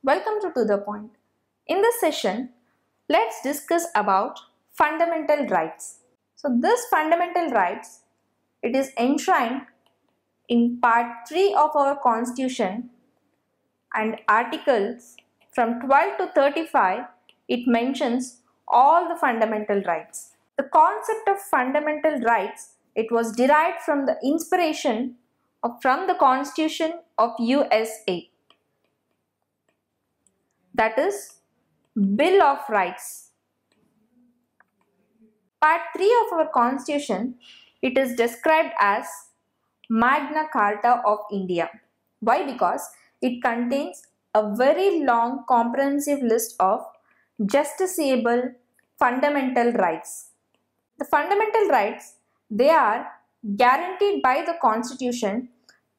Welcome to the Point. In this session, let's discuss about fundamental rights. So this fundamental rights, it is enshrined in part 3 of our constitution and articles from 12 to 35, it mentions all the fundamental rights. The concept of fundamental rights, it was derived from the inspiration from the Constitution of USA. That is Bill of Rights. Part 3 of our Constitution, it is described as Magna Carta of India. Why? Because it contains a very long comprehensive list of justiciable fundamental rights. The fundamental rights, they are guaranteed by the Constitution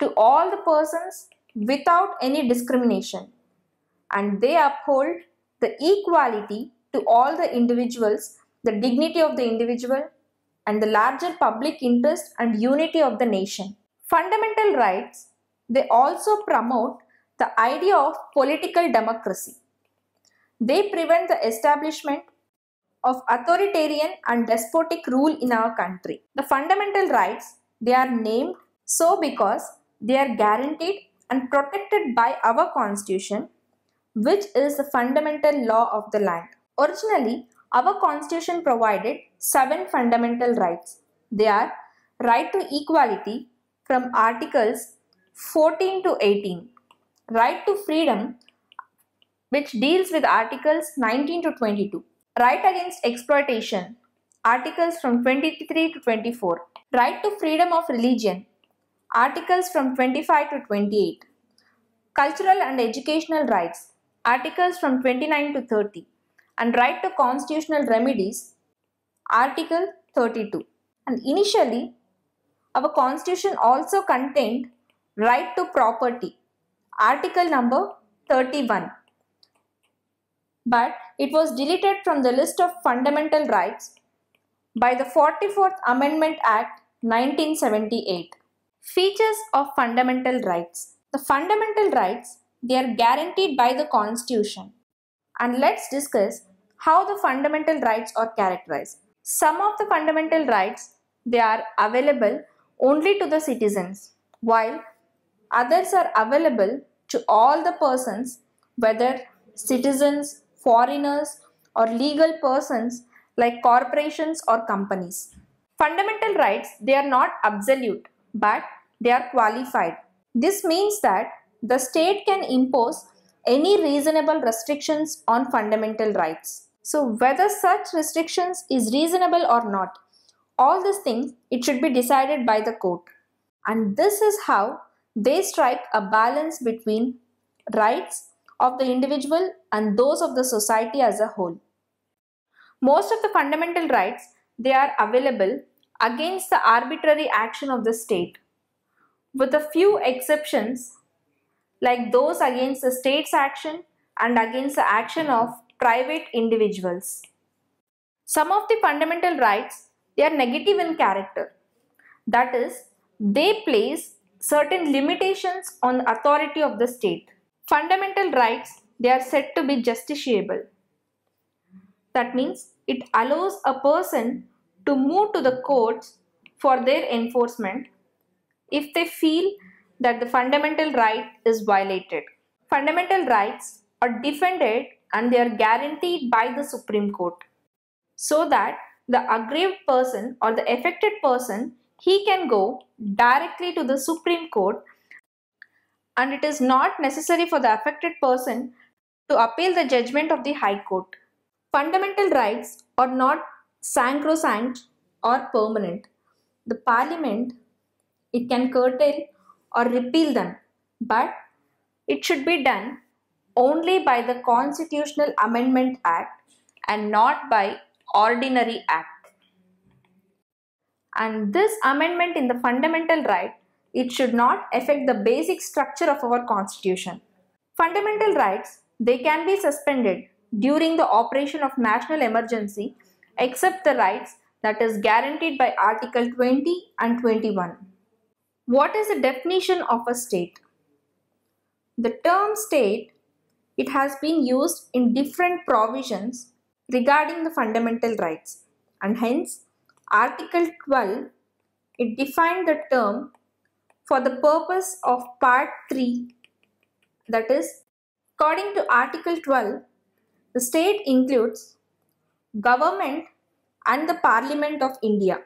to all the persons without any discrimination, and they uphold the equality to all the individuals, the dignity of the individual, and the larger public interest and unity of the nation. Fundamental rights, they also promote the idea of political democracy. They prevent the establishment of authoritarian and despotic rule in our country. The fundamental rights, they are named so because they are guaranteed and protected by our Constitution, which is the fundamental law of the land. Originally, our Constitution provided 7 fundamental rights. They are right to equality from Articles 14 to 18, right to freedom, which deals with Articles 19 to 22, right against exploitation, Articles from 23 to 24, right to freedom of religion, Articles from 25 to 28, cultural and educational rights, Articles from 29 to 30, and right to constitutional remedies, Article 32. And initially, our Constitution also contained right to property, Article number 31. But it was deleted from the list of fundamental rights by the 44th Amendment Act 1978. Features of fundamental rights. The fundamental rights, they are guaranteed by the Constitution. And let's discuss how the fundamental rights are characterized. Some of the fundamental rights, they are available only to the citizens, while others are available to all the persons, whether citizens, foreigners, or legal persons like corporations or companies. Fundamental rights, they are not absolute, but they are qualified. This means that the state can impose any reasonable restrictions on fundamental rights. So whether such restrictions is reasonable or not, all these things, it should be decided by the court. And this is how they strike a balance between rights of the individual and those of the society as a whole. Most of the fundamental rights, they are available against the arbitrary action of the state, with a few exceptions like those against the state's action and against the action of private individuals. Some of the fundamental rights, they are negative in character. That is, they place certain limitations on the authority of the state. Fundamental rights, they are said to be justiciable. That means it allows a person to move to the courts for their enforcement if they feel that the fundamental right is violated. Fundamental rights are defended and they are guaranteed by the Supreme Court, so that the aggrieved person or the affected person, he can go directly to the Supreme Court, and it is not necessary for the affected person to appeal the judgment of the High Court. Fundamental rights are not sacrosanct or permanent. The Parliament, it can curtail or repeal them, but it should be done only by the Constitutional Amendment Act and not by ordinary act. And this amendment in the fundamental right, it should not affect the basic structure of our Constitution. Fundamental rights, they can be suspended during the operation of national emergency except the rights that is guaranteed by Article 20 and 21. What is the definition of a state? The term state, it has been used in different provisions regarding the fundamental rights, and hence Article 12, it defined the term for the purpose of Part 3, that is, according to Article 12, the state includes government and the Parliament of India,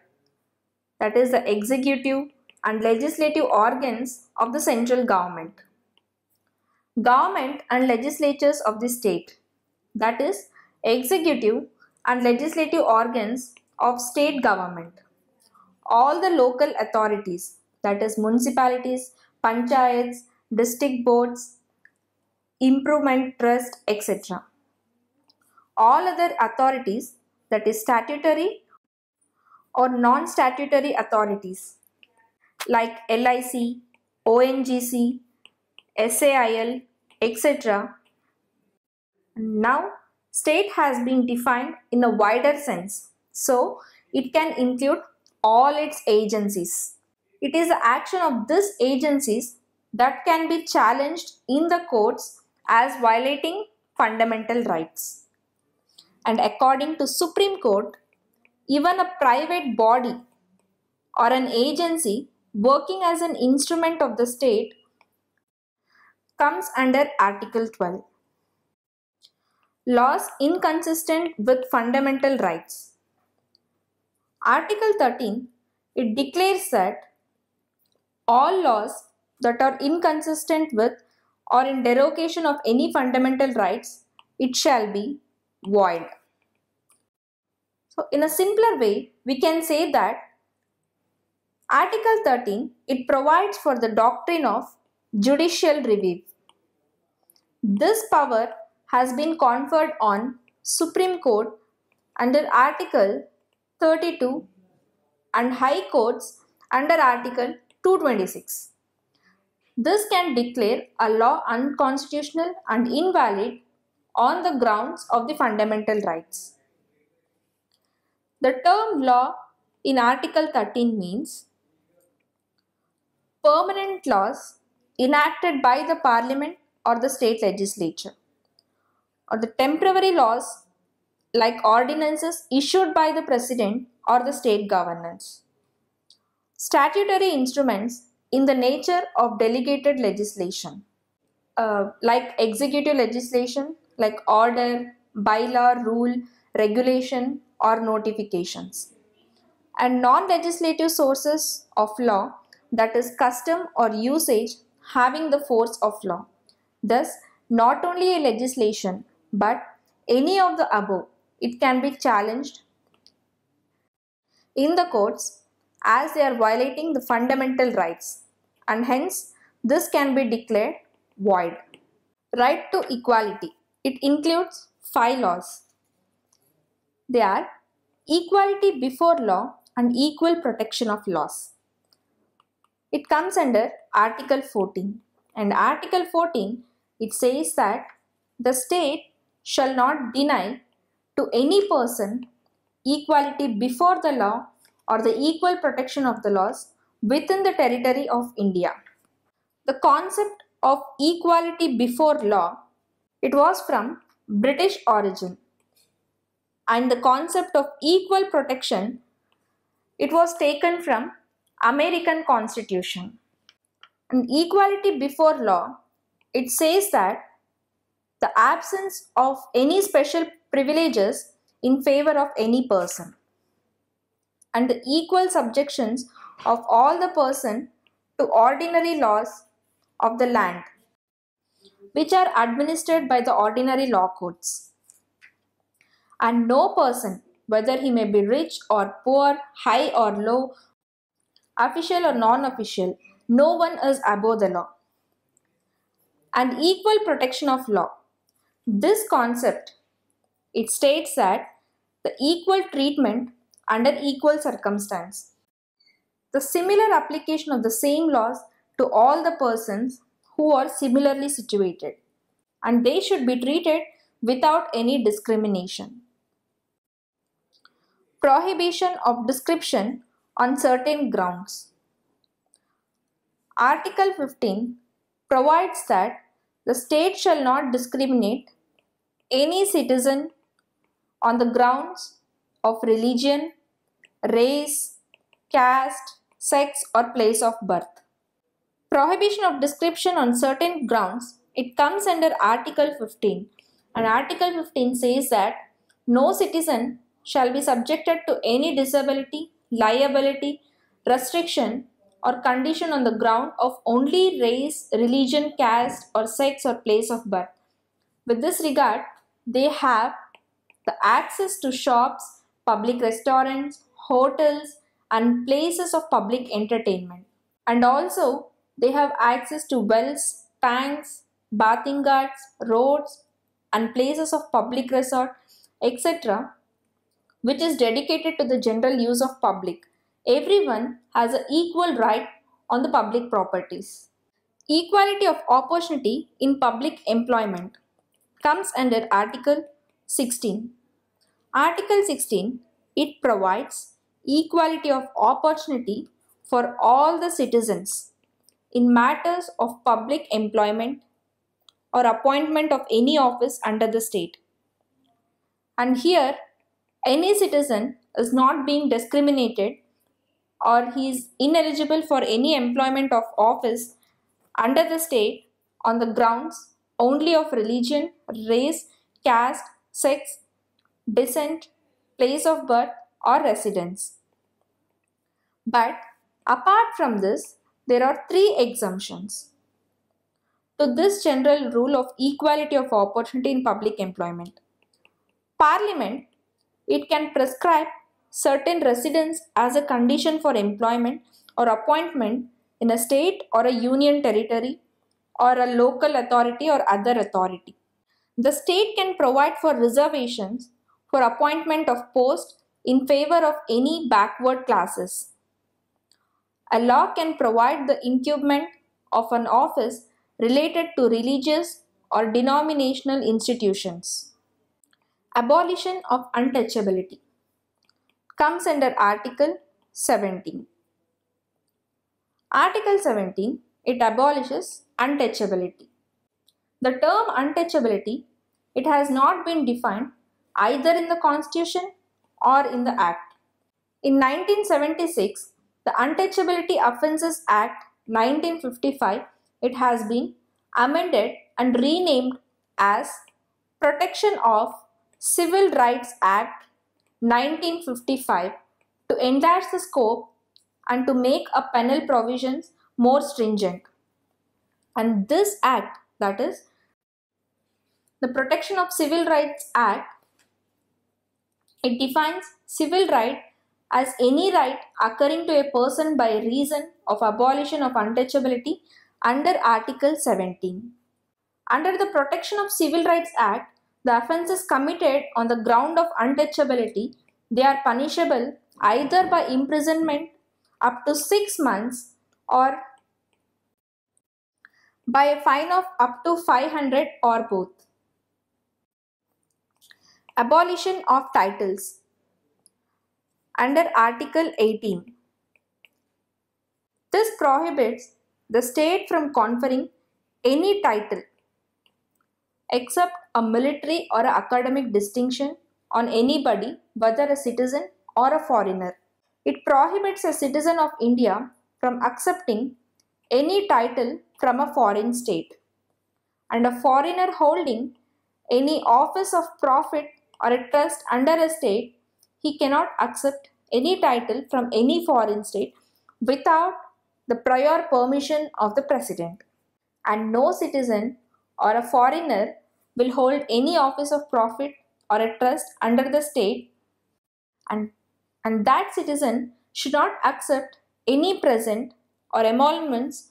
that is the executive and legislative organs of the central government. Government and legislatures of the state, that is executive and legislative organs of state government. All the local authorities, that is municipalities, panchayats, district boards, improvement trust, etc. All other authorities, that is statutory or non-statutory authorities like LIC, ONGC, SAIL, etc. Now, state has been defined in a wider sense, so it can include all its agencies. It is the action of these agencies that can be challenged in the courts as violating fundamental rights. And according to Supreme Court, even a private body or an agency working as an instrument of the state comes under Article 12. Laws inconsistent with fundamental rights. Article 13, it declares that all laws that are inconsistent with or in derogation of any fundamental rights, it shall be void. So in a simpler way, we can say that Article 13, it provides for the doctrine of judicial review. This power has been conferred on Supreme Court under Article 32 and High Courts under Article 226. This can declare a law unconstitutional and invalid on the grounds of the fundamental rights. The term law in Article 13 means permanent laws enacted by the Parliament or the state legislature, or the temporary laws like ordinances issued by the President or the state governors. Statutory instruments in the nature of delegated legislation, like executive legislation, like order, bylaw, rule, regulation, or notifications. And non-legislative sources of law, that is custom or usage having the force of law. Thus, not only a legislation, but any of the above, it can be challenged in the courts as they are violating the fundamental rights, and hence this can be declared void. Right to equality. It includes 5 laws. They are equality before law and equal protection of laws. It comes under Article 14, and Article 14, it says that the state shall not deny to any person equality before the law or the equal protection of the laws within the territory of India. The concept of equality before law, it was from British origin, and the concept of equal protection, it was taken from American Constitution. And equality before law, it says that the absence of any special privileges in favor of any person, and the equal subjections of all the person to ordinary laws of the land, which are administered by the ordinary law courts. And no person, whether he may be rich or poor, high or low, official or non-official, no one is above the law. And equal protection of law. This concept, it states that the equal treatment under equal circumstance, the similar application of the same laws to all the persons who are similarly situated, and they should be treated without any discrimination. Prohibition of description on certain grounds. Article 15 provides that The state shall not discriminate any citizen on the grounds of religion, race, caste, sex, or place of birth. Prohibition of description on certain grounds, it comes under Article 15. And Article 15 says that no citizen shall be subjected to any disability, liability, restriction, or condition on the ground of only race, religion, caste, or sex or place of birth. With this regard, they have the access to shops, public restaurants, hotels, and places of public entertainment. And also, they have access to wells, tanks, bathing ghats, roads, and places of public resort, etc., which is dedicated to the general use of public. Everyone has an equal right on the public properties. Equality of opportunity in public employment comes under Article 16. Article 16, it provides equality of opportunity for all the citizens in matters of public employment or appointment of any office under the state. And here, any citizen is not being discriminated or he is ineligible for any employment of office under the state on the grounds only of religion, race, caste, sex, descent, place of birth, or residence. But apart from this, there are three exemptions to this general rule of equality of opportunity in public employment. Parliament, it can prescribe certain residence as a condition for employment or appointment in a state or a union territory or a local authority or other authority. The state can provide for reservations for appointment of post in favor of any backward classes. A law can provide the incumbent of an office related to religious or denominational institutions. Abolition of untouchability comes under Article 17. Article 17, it abolishes untouchability. The term untouchability, it has not been defined either in the Constitution or in the Act. In 1976, the Untouchability Offences Act 1955, it has been amended and renamed as Protection of Civil Rights Act 1955 to enlarge the scope and to make a penal provisions more stringent. And this act, that is the Protection of Civil Rights Act, it defines civil right as any right occurring to a person by reason of abolition of untouchability under Article 17. Under the Protection of Civil Rights Act, the offences committed on the ground of untouchability, they are punishable either by imprisonment up to 6 months or by a fine of up to 500 or both. Abolition of titles under Article 18. This prohibits the state from conferring any title except a military or academic distinction on anybody, whether a citizen or a foreigner. It prohibits a citizen of India from accepting any title from a foreign state, and a foreigner holding any office of profit or a trust under a state, he cannot accept any title from any foreign state without the prior permission of the president. And no citizen or a foreigner will hold any office of profit or a trust under the state, and that citizen should not accept any present or emoluments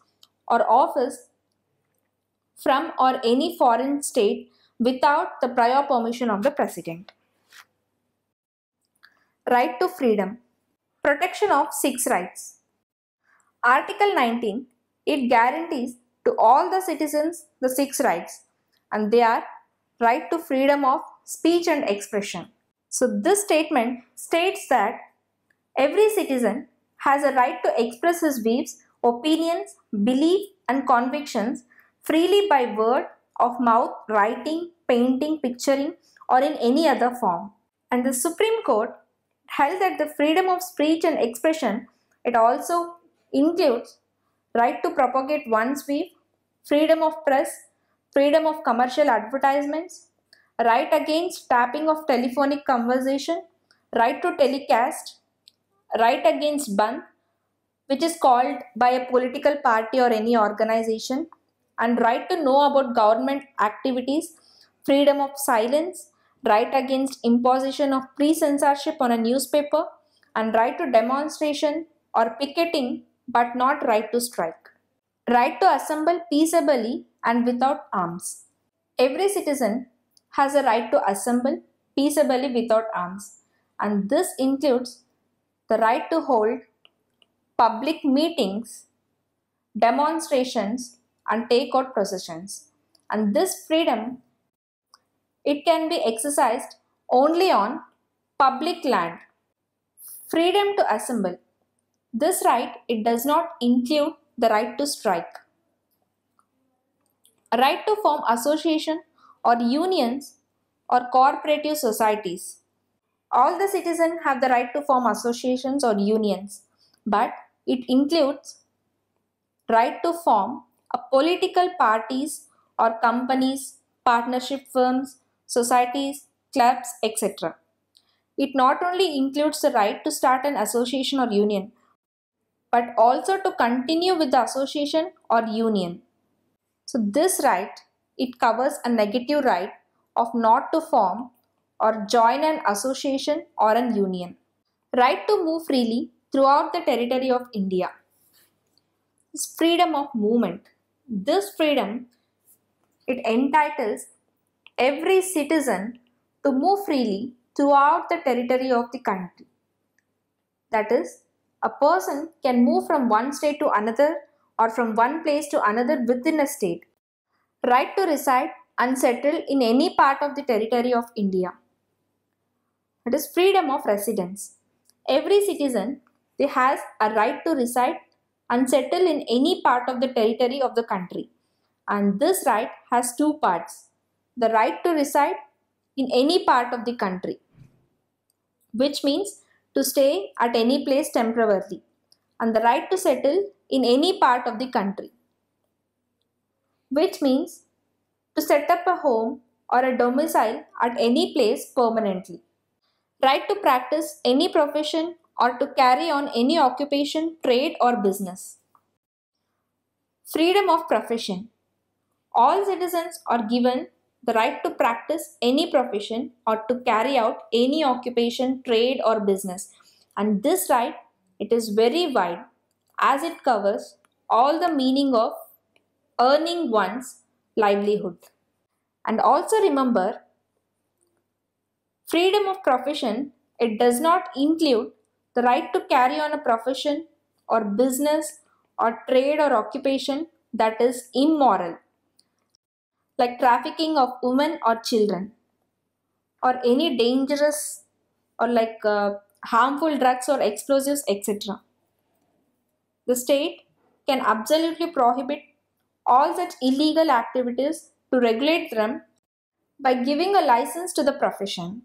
or office from or any foreign state without the prior permission of the president. Right to freedom. Protection of 6 rights. Article 19, it guarantees to all the citizens the 6 rights, and they are right to freedom of speech and expression. So this statement states that every citizen has a right to express his views, opinions, beliefs and convictions freely by word, of mouth, writing, painting, picturing, or in any other form. And the Supreme Court held that the freedom of speech and expression, it also includes right to propagate one's view, freedom of press, freedom of commercial advertisements, right against tapping of telephonic conversation, right to telecast, right against ban, which is called by a political party or any organization, and right to know about government activities, freedom of silence, right against imposition of pre-censorship on a newspaper, and right to demonstration or picketing but not right to strike. Right to assemble peaceably and without arms. Every citizen has a right to assemble peaceably without arms, and this includes the right to hold public meetings, demonstrations, and take out processions. And this freedom, it can be exercised only on public land. Freedom to assemble. This right, it does not include the right to strike. A right to form association or unions or cooperative societies. All the citizens have the right to form associations or unions, but it includes right to form a political parties or companies, partnership firms, societies, clubs, etc. It not only includes the right to start an association or union, but also to continue with the association or union. So this right, it covers a negative right of not to form or join an association or an union. Right to move freely throughout the territory of India. This freedom of movement. This freedom, it entitles every citizen to move freely throughout the territory of the country. That is, a person can move from one state to another or from one place to another within a state. Right to reside and settle in any part of the territory of India. It is freedom of residence. Every citizen, they has a right to reside and settle in any part of the territory of the country. And this right has two parts. The right to reside in any part of the country, which means to stay at any place temporarily, and the right to settle in any part of the country, which means to set up a home or a domicile at any place permanently. Right to practice any profession or to carry on any occupation, trade or business. Freedom of profession. All citizens are given the right to practice any profession or to carry out any occupation, trade or business. And this right, it is very wide as it covers all the meaning of earning one's livelihood. And also remember, freedom of profession, it does not include the right to carry on a profession or business or trade or occupation that is immoral, like trafficking of women or children, or any dangerous or harmful drugs or explosives, etc. The state can absolutely prohibit all such illegal activities to regulate them by giving a license to the profession.